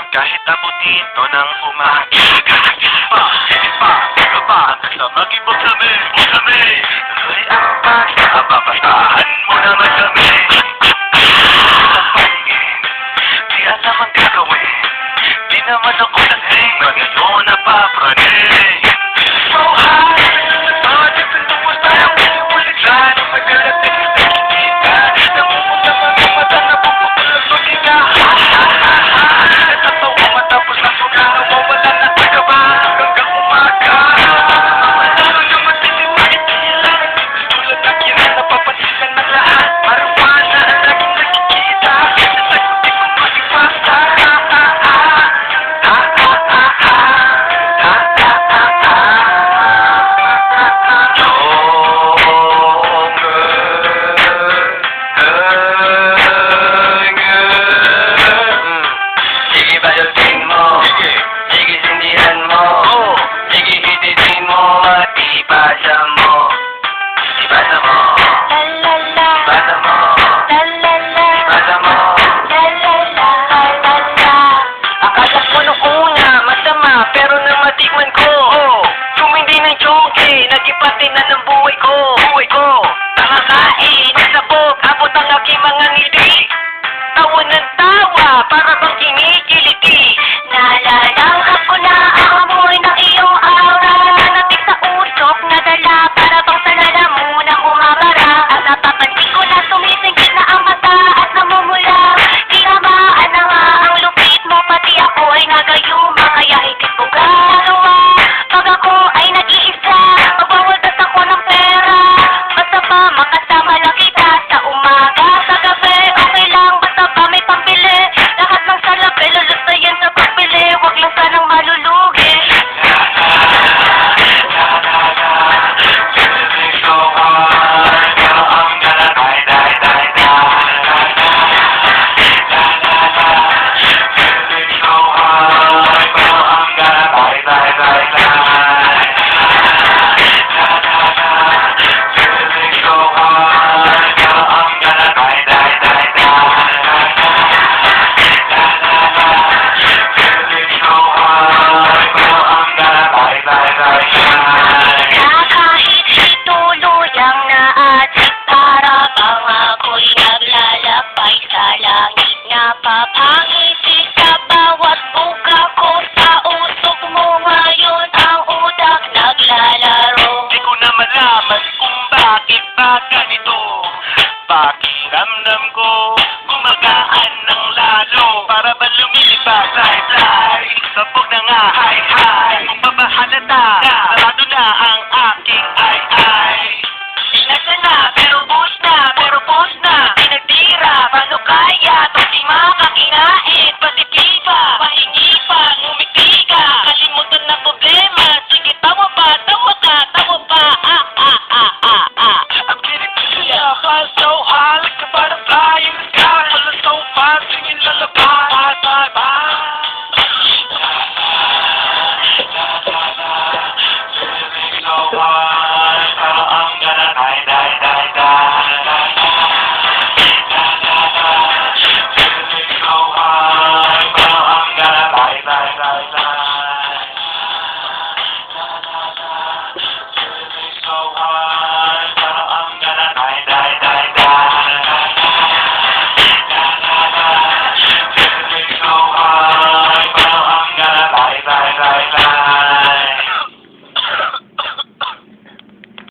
kahit abutin to ng umaga. Bakit ba? Ikaw ba? Nasa mag-ibog kami, tuloy ang basta, babasahan mo naman kami. Sa paningin, di alam ang gagawin, di naman ako lasing, magayon na papraning. So high, bawat ipintuwas tayo, pinulit lang, magalating sa kita, namumula mga mata na pupukulang magika. Natatawa matapos ang pagkakawa, wala na tagaba hanggang umaga. Wala na matindi, bakit nila tulad na kira, napapansinan ng lahat. Marijuana ang laging nakikita, nasagutin kong mag-ipasa. Pero nang matikman ko, tumindi ng chongke, nagipati na ng buhay ko. Nakakain, sabog, abot ang aking mga ngiti. Tawa ng tawa, para bang kinikiliti. Nalalanghap ko na ang amoy ng iyong aura. Nananatig sa usok na dala, para bang sa lalamunang umabara. At napapansin ko na sumisingkit na ang mata at namumula. Tinamaan na nga ang lupit mo, pati ako ay nagayuma. Kaya itit ko galawa, pag ako ay nag-iisa. Magwawaldas ako ng pera, basta pa makasama lang kita. Sa umaga, sa gabi, okay lang, basta pa may pambili. Lahat ng salapi, lulus na yan sa pagbili. Huwag lang sanang malulugi. Kahit tuluyang naadik, para bang ako'y naglalakbay sa langit. Napapangiti sa bawat buka ko, sa usok mo ngayon ang utak naglalaro. Di ko na malaman kung bakit ba ganito. Pakiramdam ko, gumagaan ng lalo. Para ba lumilipad, fly, sabog na nga, high.